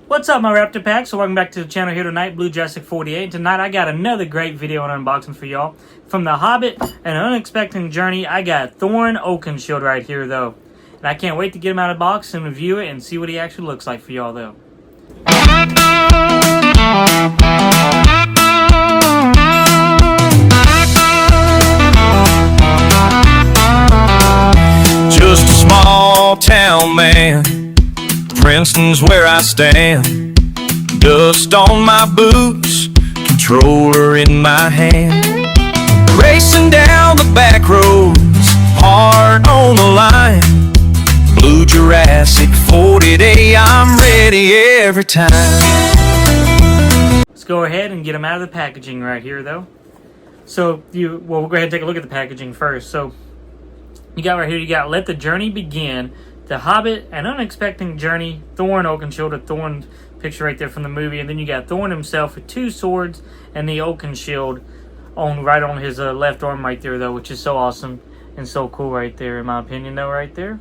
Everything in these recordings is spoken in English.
What's up, my Raptor Pack? So welcome back to the channel here tonight, Blue Jurassic 48. Tonight I got another great video and unboxing for y'all. From the Hobbit, An Unexpected Journey, I got Thorin Oakenshield right here though. And I can't wait to get him out of the box and review it and see what he actually looks like for y'all though. Just a small town man, Princeton's where I stand. Dust on my boots, controller in my hand. Racing down the back roads, heart on the line. Blue Jurassic 40 I'm ready every time. Let's go ahead and get him out of the packaging right here though. So we'll go ahead and take a look at the packaging first. So you got right here, you got Let the Journey Begin. The Hobbit, An Unexpected Journey, Thorin Oakenshield, a Thorin picture right there from the movie, and then you got Thorin himself with two swords and the Oakenshield right on his left arm right there though, which is so awesome and so cool right there in my opinion though right there.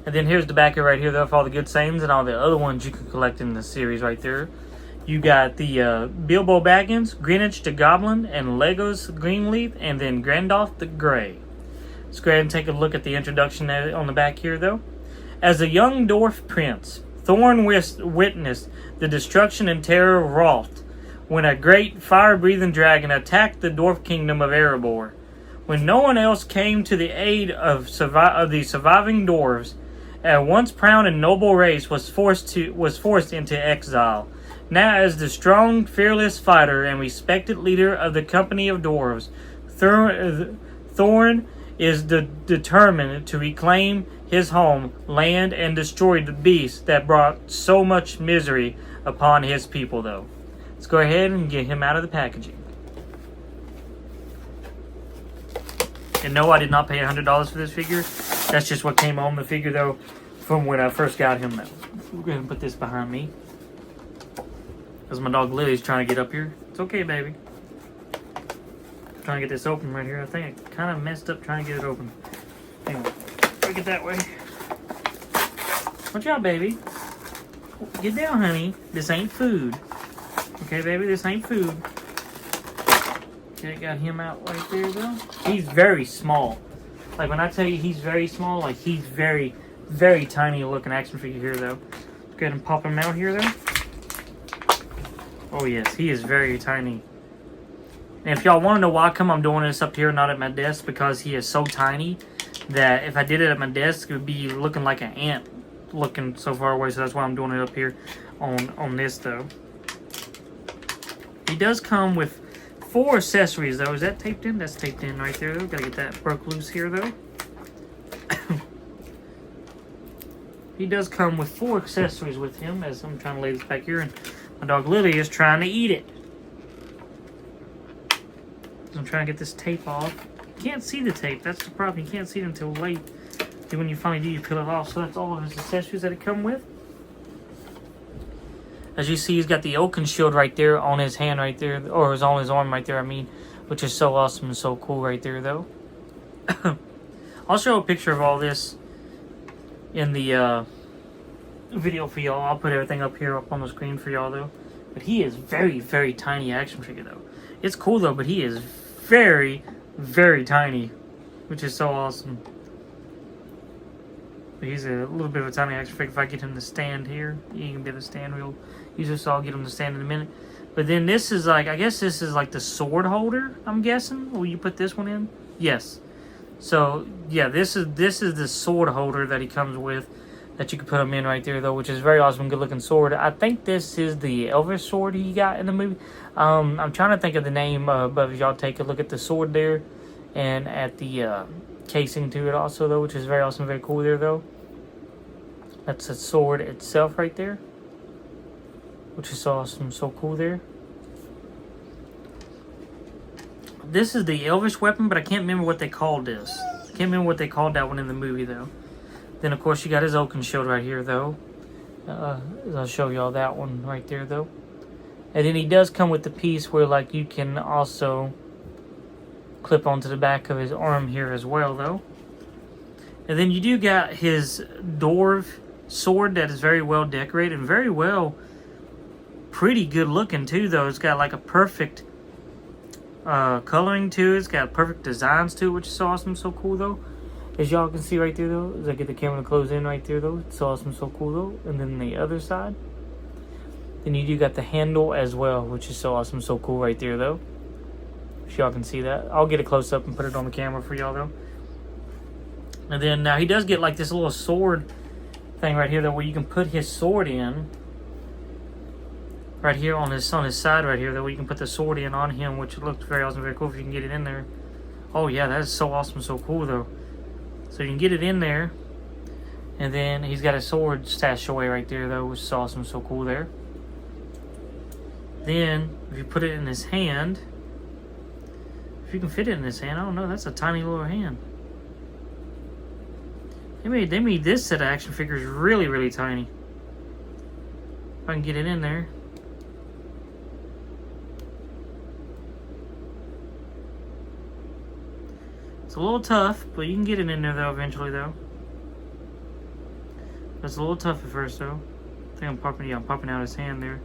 And then here's the back right here though for all the good sayings and all the other ones you can collect in the series right there. You got the Bilbo Baggins, Grinnah The Goblin, and Legolas Greenleaf, and then Gandalf the Grey. Let's go ahead and take a look at the introduction on the back here, though. As a young dwarf prince, Thorin witnessed the destruction and terror of Wrought when a great fire-breathing dragon attacked the dwarf kingdom of Erebor. When no one else came to the aid of the surviving dwarves, a once proud and noble race was forced into exile. Now, as the strong, fearless fighter and respected leader of the company of dwarves, Thorin is determined to reclaim his home land and destroy the beast that brought so much misery upon his people though. Let's go ahead and get him out of the packaging. And no, I did not pay $100 for this figure. That's just what came on the figure though from when I first got him though. We're going to put this behind me because my dog Lily's trying to get up here. It's okay, baby. Trying to get this open right here. I think I kind of messed up trying to get it open. Anyway, break it that way. Watch out, baby. Get down, honey. This ain't food. Okay, baby, this ain't food. Okay, got him out right there, though. He's very small. Like, when I tell you he's very small, like, he's very, very tiny looking action figure here, though. Let's go ahead and pop him out here, though. Oh, yes, he is very tiny. And if y'all want to know why come I'm doing this up here, not at my desk, because he is so tiny that if I did it at my desk, it would be looking like an ant looking so far away. So that's why I'm doing it up here on this, though. He does come with 4 accessories, though. Is that taped in? That's taped in right there, though. Gotta get that broke loose here, though. He does come with 4 accessories with him, as I'm trying to lay this back here. And my dog Lily is trying to eat it. I'm trying to get this tape off. You can't see the tape. That's the problem. You can't see it until late. Then when you finally do, you peel it off. So that's all of his accessories that it come with. As you see, he's got the Oakenshield right there on his hand right there. Or on his arm right there, I mean. Which is so awesome and so cool right there, though. I'll show a picture of all this in the video for y'all. I'll put everything up here up on the screen for y'all, though. But he is very, very tiny action figure, though. It's cool, though, but he is very, very tiny, which is so awesome. But he's a little bit of a tiny action figure. If I get him to stand here, he can be able to stand real easy, so I'll get him to stand in a minute. But then this is like, I guess this is like the sword holder, I'm guessing. Will you put this one in? Yes. So, yeah, this is the sword holder that he comes with, that you can put him in right there, though, which is very awesome, good looking sword. I think this is the Elvish sword he got in the movie. I'm trying to think of the name, but if y'all take a look at the sword there, and at the casing to it also, though, which is very awesome, very cool there, though. That's the sword itself right there, which is so awesome, so cool there. This is the Elvish weapon, but I can't remember what they called this. I can't remember what they called that one in the movie, though. Then, of course, you got his Oakenshield right here, though. I'll show y'all that one right there, though. And then he does come with the piece where, like, you can also clip onto the back of his arm here as well, though. And then you do got his Dwarf sword that is very well decorated and very well, pretty good looking too though. It's got like a perfect coloring to it. It's got perfect designs to it, which is so awesome, so cool though. As y'all can see right there though, as I get the camera to close in right there though, it's so awesome, so cool though. And then the other side, then you do got the handle as well, which is so awesome, so cool right there though. If y'all can see that, I'll get a close up and put it on the camera for y'all though. And then now he does get like this little sword thing right here though, where you can put his sword in. Right here on his side right here though, where you can put the sword in on him, which looks very awesome, very cool if you can get it in there. Oh yeah, that is so awesome, so cool though. So you can get it in there, and then he's got a sword stashed away right there though, which is awesome, so cool there. Then if you put it in his hand, if you can fit it in his hand, I don't know, that's a tiny little hand. They made this set of action figures really, really tiny. If I can get it in there. It's a little tough, but you can get it in there though eventually though. It's a little tough at first though. I think I'm popping out his hand there.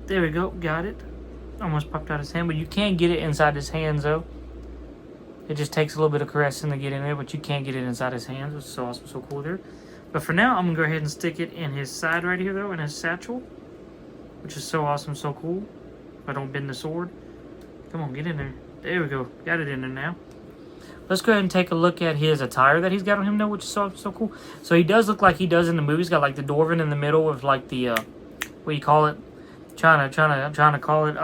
There we go, got it. Almost popped out his hand, but you can't get it inside his hands though. It just takes a little bit of caressing to get in there, but you can't get it inside his hands, which is so awesome, so cool there. But for now, I'm going to go ahead and stick it in his side right here, though, in his satchel, which is so awesome, so cool. If I don't bend the sword. Come on, get in there. There we go. Got it in there now. Let's go ahead and take a look at his attire that he's got on him now, which is so cool. So he does look like he does in the movie. He's got like the Dwarven in the middle with like the, what do you call it? Trying to call it,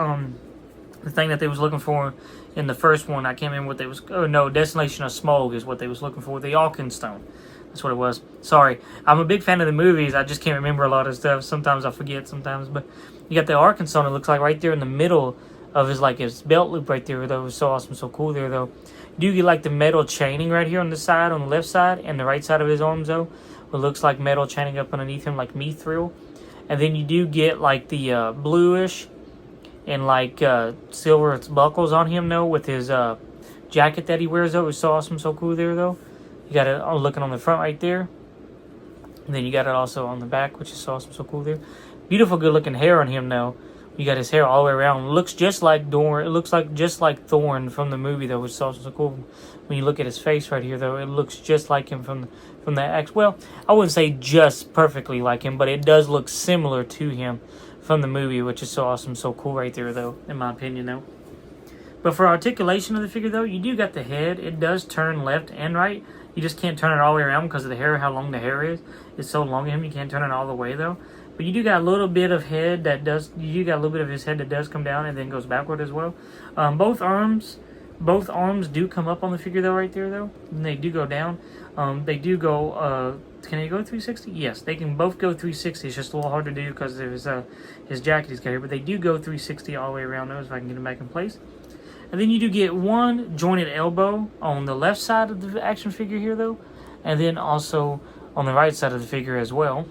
the thing that they was looking for in the first one. I can't remember what they was, oh no, Destination of Smaug is what they was looking for. The Oakenstone. That's what it was. Sorry. I'm a big fan of the movies. I just can't remember a lot of stuff. Sometimes I forget sometimes. But you got the Arkansas, it looks like right there in the middle of his belt loop right there, though. It was so awesome, so cool there, though. You do get like the metal chaining right here on the side, on the left side, and the right side of his arms, though. It looks like metal chaining up underneath him, like mithril. And then you do get like the bluish and like silver buckles on him, though, with his jacket that he wears, though. It was so awesome, so cool there, though. You got it looking on the front right there. And then you got it also on the back, which is so awesome, so cool there. Beautiful, good looking hair on him, though. You got his hair all the way around. It looks just like Thorin. It looks like just like Thorin from the movie, though, which is also so cool. When you look at his face right here, though, it looks just like him from that act. Well, I wouldn't say just perfectly like him, but it does look similar to him from the movie, which is so awesome, so cool right there, though, in my opinion, though. But for articulation of the figure, though, you do got the head. It does turn left and right. You just can't turn it all the way around because of the hair, how long the hair is. It's so long in him, you can't turn it all the way, though. But you do got a little bit of head that does, you do got a little bit of his head that does come down and then goes backward as well. Both arms do come up on the figure, though, right there, though. And they do go down. They do go, can they go 360? Yes, they can both go 360. It's just a little hard to do because of his jacket he's got here. But they do go 360 all the way around those, if I can get them back in place. And then you do get one jointed elbow on the left side of the action figure here, though. And then also on the right side of the figure as well.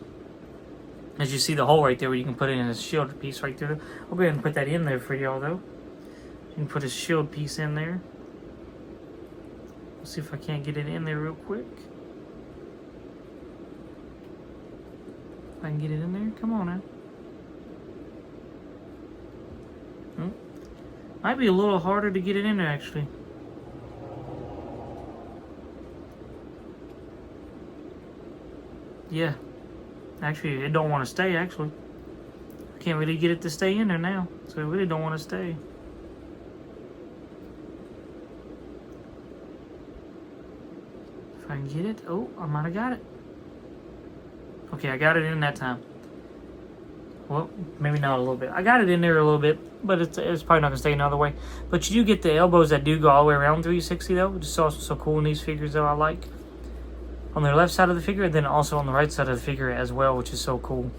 As you see the hole right there where you can put it in his shield piece right there. I'll go ahead and put that in there for y'all, though. You can put his shield piece in there. Let's see if I can't get it in there real quick. If I can get it in there. Come on now. Might be a little harder to get it in there, actually. Yeah. Actually, it don't want to stay, actually. I can't really get it to stay in there now. So it really don't want to stay. If I can get it. Oh, I might have got it. Okay, I got it in that time. Well, maybe not a little bit. I got it in there a little bit, but it's probably not going to stay another way. But you do get the elbows that do go all the way around 360, though, which is also so cool in these figures, though, I like. On the left side of the figure, and then also on the right side of the figure as well, which is so cool.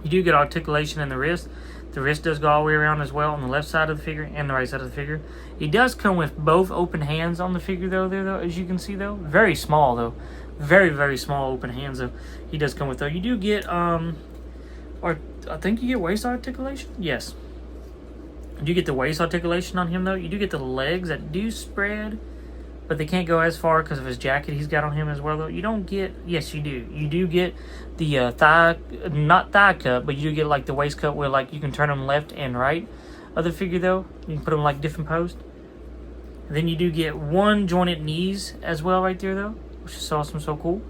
You do get articulation in the wrist. The wrist does go all the way around as well on the left side of the figure and the right side of the figure. He does come with both open hands on the figure, though, as you can see, though. Very small, though. Very, very small open hands, though. He does come with, though. You do get, or I think you get waist articulation. Yes. You do get the waist articulation on him, though. You do get the legs that do spread but they can't go as far because of his jacket he's got on him as well, though. You don't get, yes, you do. You do get the thigh, not thigh cut, but you do get like the waist cut where like you can turn them left and right of the figure, though. You can put them like different posts. And then you do get one jointed knees as well right there, though, which is awesome, so cool.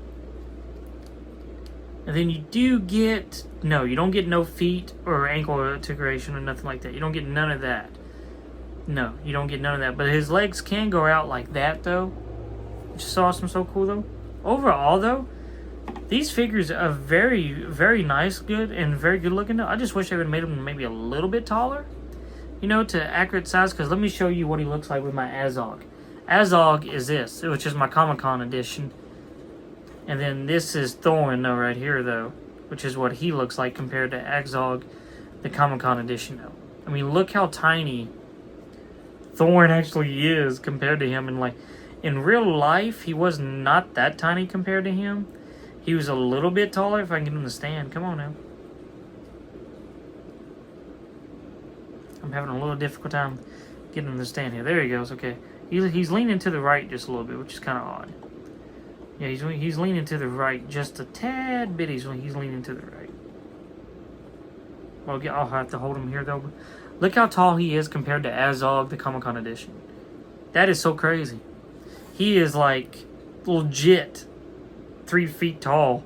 And then you do get, no, you don't get no feet or ankle articulation or nothing like that. You don't get none of that. No, you don't get none of that. But his legs can go out like that, though, which is awesome, so cool, though. Overall, though, these figures are very, very nice, good, and very good looking, though. I just wish they would have made them maybe a little bit taller, you know, to accurate size. Because let me show you what he looks like with my Azog. Azog is this, which is my Comic-Con edition. And then this is Thorin, though, right here, though, which is what he looks like compared to Azog, the Comic-Con edition, though. I mean, look how tiny Thorin actually is compared to him. And, like, in real life, he was not that tiny compared to him. He was a little bit taller. If I can get him to stand. Come on, now. I'm having a little difficult time getting him to stand here. There he goes, okay. He's leaning to the right just a little bit, which is kind of odd. Yeah, he's leaning to the right just a tad bit. He's leaning to the right. Well, I'll have to hold him here, though. But look how tall he is compared to Azog, the Comic-Con edition. That is so crazy. He is, like, legit 3 feet tall.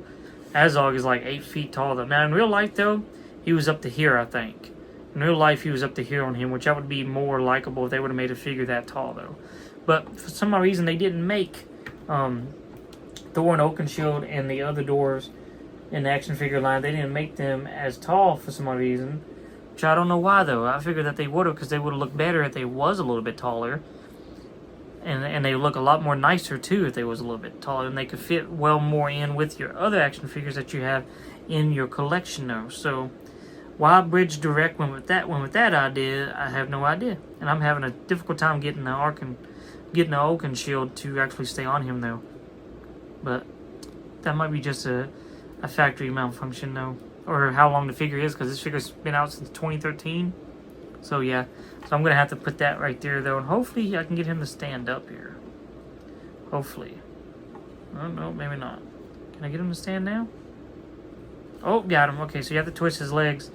Azog is, like, 8 feet tall, though. Now, in real life, though, he was up to here, I think. In real life, he was up to here on him, which that would be more likable if they would have made a figure that tall, though. But for some reason, they didn't make Thorin Oakenshield and the other dwarves in the action figure line. They didn't make them as tall for some reason, which I don't know why, though. I figured that they would have, because they would have looked better if they was a little bit taller, and they look a lot more nicer too if they was a little bit taller, and they could fit well more in with your other action figures that you have in your collection, though. So why Bridge Direct went with that idea, I have no idea, and I'm having a difficult time getting the Oakenshield to actually stay on him, though. But that might be just a factory malfunction, though. Or how long the figure is, because this figure's been out since 2013. So, yeah. So, I'm going to have to put that right there, though. And hopefully, I can get him to stand up here. Hopefully. Oh, no, maybe not. Can I get him to stand now? Oh, got him. Okay, so you have to twist his legs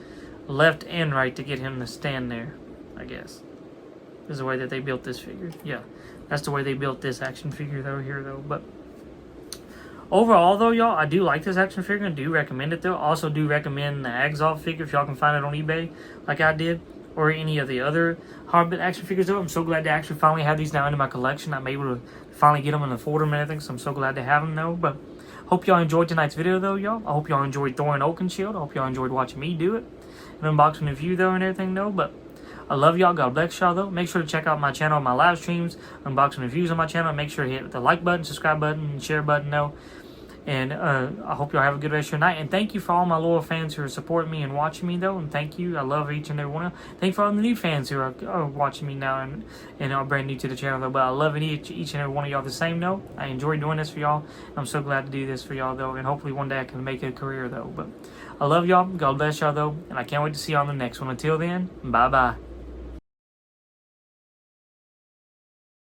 left and right to get him to stand there, I guess. This is the way that they built this figure. Yeah, that's the way they built this action figure, though, here, though. But overall, though, y'all, I do like this action figure and do recommend it, though. Also do recommend the Excile figure if y'all can find it on eBay like I did, or any of the other Hobbit action figures, though. I'm so glad to actually finally have these now into my collection. I'm able to finally get them and afford them and everything, so I'm so glad to have them, though. But hope y'all enjoyed tonight's video, though, y'all. I hope y'all enjoyed Thorin Oakenshield. I hope y'all enjoyed watching me do it and unboxing the review, though, and everything, though. But I love y'all. God bless y'all, though. Make sure to check out my channel, my live streams, unboxing reviews on my channel. Make sure to hit the like button, subscribe button, and share button, though. And I hope y'all have a good rest of your night. And thank you for all my loyal fans who are supporting me and watching me, though. And thank you. I love each and every one of you. Thank you for all the new fans who are watching me now and are brand new to the channel, though. But I love each and every one of y'all the same, though. I enjoy doing this for y'all. I'm so glad to do this for y'all, though. And hopefully one day I can make it a career, though. But I love y'all. God bless y'all, though. And I can't wait to see y'all on the next one. Until then, bye-bye.